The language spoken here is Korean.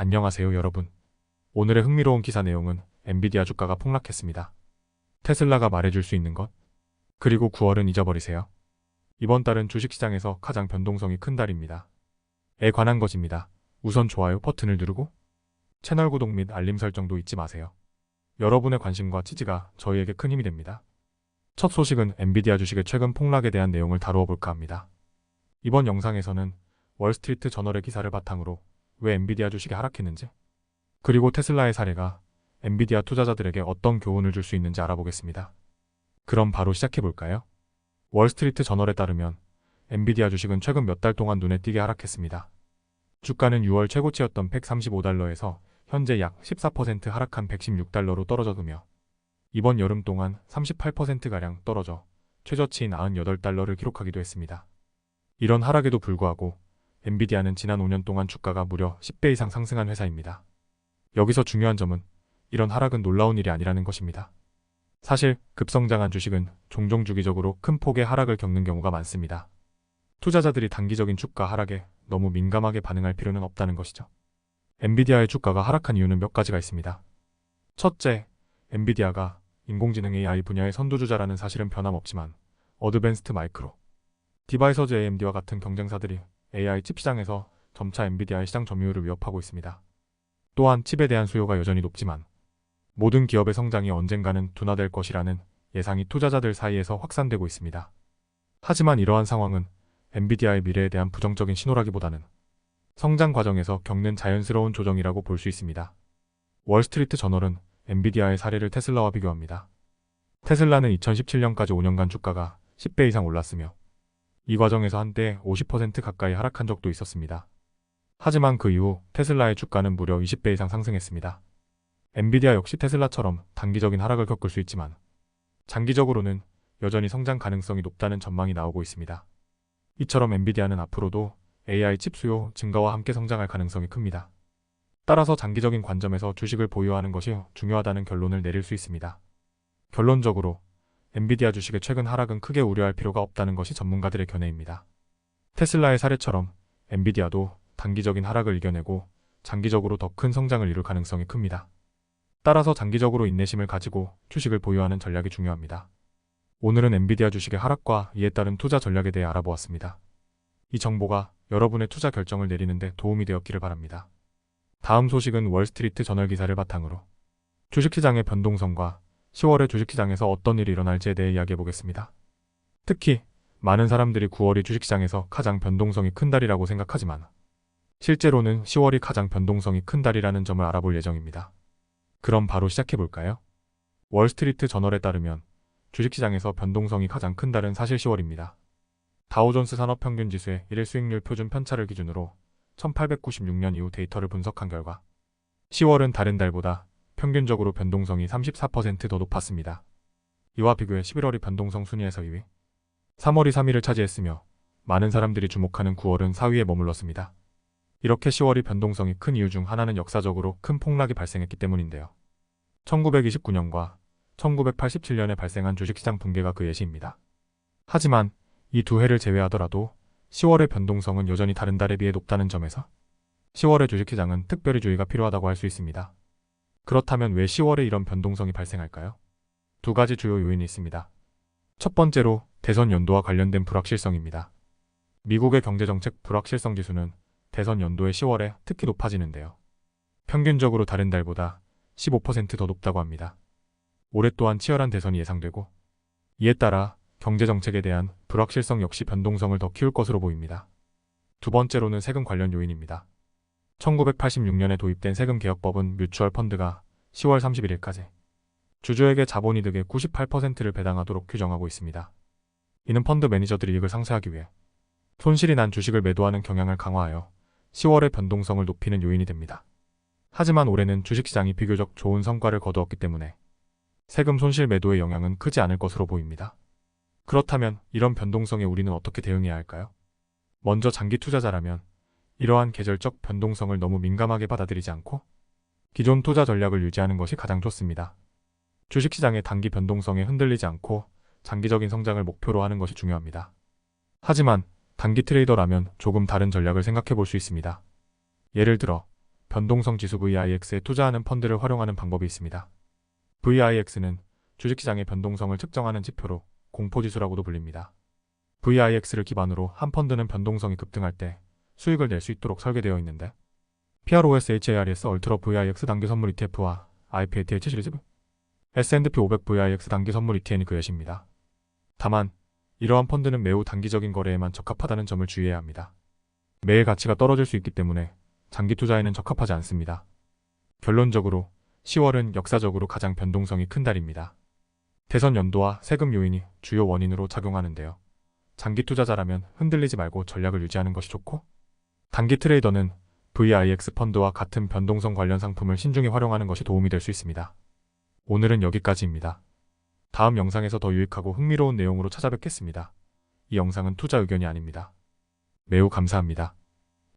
안녕하세요 여러분. 오늘의 흥미로운 기사 내용은 엔비디아 주가가 폭락했습니다. 테슬라가 말해줄 수 있는 것? 그리고 9월은 잊어버리세요. 이번 달은 주식시장에서 가장 변동성이 큰 달입니다. 에 관한 것입니다. 우선 좋아요 버튼을 누르고 채널 구독 및 알림 설정도 잊지 마세요. 여러분의 관심과 지지가 저희에게 큰 힘이 됩니다. 첫 소식은 엔비디아 주식의 최근 폭락에 대한 내용을 다루어 볼까 합니다. 이번 영상에서는 월스트리트 저널의 기사를 바탕으로 왜 엔비디아 주식이 하락했는지, 그리고 테슬라의 사례가 엔비디아 투자자들에게 어떤 교훈을 줄 수 있는지 알아보겠습니다. 그럼 바로 시작해볼까요? 월스트리트 저널에 따르면 엔비디아 주식은 최근 몇 달 동안 눈에 띄게 하락했습니다. 주가는 6월 최고치였던 135달러에서 현재 약 14% 하락한 116달러로 떨어졌으며 이번 여름 동안 38%가량 떨어져 최저치인 98달러를 기록하기도 했습니다. 이런 하락에도 불구하고 엔비디아는 지난 5년 동안 주가가 무려 10배 이상 상승한 회사입니다. 여기서 중요한 점은 이런 하락은 놀라운 일이 아니라는 것입니다. 사실 급성장한 주식은 종종 주기적으로 큰 폭의 하락을 겪는 경우가 많습니다. 투자자들이 단기적인 주가 하락에 너무 민감하게 반응할 필요는 없다는 것이죠. 엔비디아의 주가가 하락한 이유는 몇 가지가 있습니다. 첫째, 엔비디아가 인공지능 AI 분야의 선두주자라는 사실은 변함없지만 어드밴스트 마이크로, 디바이서즈 AMD와 같은 경쟁사들이 AI 칩 시장에서 점차 엔비디아의 시장 점유율을 위협하고 있습니다. 또한 칩에 대한 수요가 여전히 높지만 모든 기업의 성장이 언젠가는 둔화될 것이라는 예상이 투자자들 사이에서 확산되고 있습니다. 하지만 이러한 상황은 엔비디아의 미래에 대한 부정적인 신호라기보다는 성장 과정에서 겪는 자연스러운 조정이라고 볼 수 있습니다. 월스트리트 저널은 엔비디아의 사례를 테슬라와 비교합니다. 테슬라는 2017년까지 5년간 주가가 10배 이상 올랐으며 이 과정에서 한때 50% 가까이 하락한 적도 있었습니다. 하지만 그 이후 테슬라의 주가는 무려 20배 이상 상승했습니다. 엔비디아 역시 테슬라처럼 단기적인 하락을 겪을 수 있지만 장기적으로는 여전히 성장 가능성이 높다는 전망이 나오고 있습니다. 이처럼 엔비디아는 앞으로도 AI 칩 수요 증가와 함께 성장할 가능성이 큽니다. 따라서 장기적인 관점에서 주식을 보유하는 것이 중요하다는 결론을 내릴 수 있습니다. 결론적으로 엔비디아 주식의 최근 하락은 크게 우려할 필요가 없다는 것이 전문가들의 견해입니다. 테슬라의 사례처럼 엔비디아도 단기적인 하락을 이겨내고 장기적으로 더 큰 성장을 이룰 가능성이 큽니다. 따라서 장기적으로 인내심을 가지고 주식을 보유하는 전략이 중요합니다. 오늘은 엔비디아 주식의 하락과 이에 따른 투자 전략에 대해 알아보았습니다. 이 정보가 여러분의 투자 결정을 내리는 데 도움이 되었기를 바랍니다. 다음 소식은 월스트리트 저널 기사를 바탕으로 주식시장의 변동성과 10월의 주식시장에서 어떤 일이 일어날지에 대해 이야기해보겠습니다. 특히 많은 사람들이 9월이 주식시장에서 가장 변동성이 큰 달이라고 생각하지만 실제로는 10월이 가장 변동성이 큰 달이라는 점을 알아볼 예정입니다. 그럼 바로 시작해볼까요? 월스트리트 저널에 따르면 주식시장에서 변동성이 가장 큰 달은 사실 10월입니다. 다우존스 산업평균지수의 1일 수익률 표준 편차를 기준으로 1896년 이후 데이터를 분석한 결과 10월은 다른 달보다 평균적으로 변동성이 34% 더 높았습니다. 이와 비교해 11월이 변동성 순위에서 2위, 3월이 3위를 차지했으며 많은 사람들이 주목하는 9월은 4위에 머물렀습니다. 이렇게 10월이 변동성이 큰 이유 중 하나는 역사적으로 큰 폭락이 발생했기 때문인데요. 1929년과 1987년에 발생한 주식시장 붕괴가 그 예시입니다. 하지만 이 두 해를 제외하더라도 10월의 변동성은 여전히 다른 달에 비해 높다는 점에서 10월의 주식시장은 특별히 주의가 필요하다고 할 수 있습니다. 그렇다면 왜 10월에 이런 변동성이 발생할까요? 두 가지 주요 요인이 있습니다. 첫 번째로 대선 연도와 관련된 불확실성입니다. 미국의 경제정책 불확실성 지수는 대선 연도의 10월에 특히 높아지는데요. 평균적으로 다른 달보다 15% 더 높다고 합니다. 올해 또한 치열한 대선이 예상되고 이에 따라 경제정책에 대한 불확실성 역시 변동성을 더 키울 것으로 보입니다. 두 번째로는 세금 관련 요인입니다. 1986년에 도입된 세금개혁법은 뮤추얼 펀드가 10월 31일까지 주주에게 자본이득의 98%를 배당하도록 규정하고 있습니다. 이는 펀드 매니저들이 이익을 상쇄하기 위해 손실이 난 주식을 매도하는 경향을 강화하여 10월의 변동성을 높이는 요인이 됩니다. 하지만 올해는 주식시장이 비교적 좋은 성과를 거두었기 때문에 세금 손실 매도의 영향은 크지 않을 것으로 보입니다. 그렇다면 이런 변동성에 우리는 어떻게 대응해야 할까요? 먼저 장기 투자자라면 이러한 계절적 변동성을 너무 민감하게 받아들이지 않고 기존 투자 전략을 유지하는 것이 가장 좋습니다. 주식시장의 단기 변동성에 흔들리지 않고 장기적인 성장을 목표로 하는 것이 중요합니다. 하지만 단기 트레이더라면 조금 다른 전략을 생각해 볼 수 있습니다. 예를 들어 변동성 지수 VIX에 투자하는 펀드를 활용하는 방법이 있습니다. VIX는 주식시장의 변동성을 측정하는 지표로 공포지수라고도 불립니다. VIX를 기반으로 한 펀드는 변동성이 급등할 때 수익을 낼 수 있도록 설계되어 있는데 PROSHARES 얼트라 VIX 단기 선물 ETF와 IPATH 시리즈 S&P 500 VIX 단기 선물 ETN이 그 예시입니다. 다만 이러한 펀드는 매우 단기적인 거래에만 적합하다는 점을 주의해야 합니다. 매일 가치가 떨어질 수 있기 때문에 장기 투자에는 적합하지 않습니다. 결론적으로 10월은 역사적으로 가장 변동성이 큰 달입니다. 대선 연도와 세금 요인이 주요 원인으로 작용하는데요. 장기 투자자라면 흔들리지 말고 전략을 유지하는 것이 좋고, 단기 트레이더는 VIX 펀드와 같은 변동성 관련 상품을 신중히 활용하는 것이 도움이 될 수 있습니다. 오늘은 여기까지입니다. 다음 영상에서 더 유익하고 흥미로운 내용으로 찾아뵙겠습니다. 이 영상은 투자 의견이 아닙니다. 매우 감사합니다.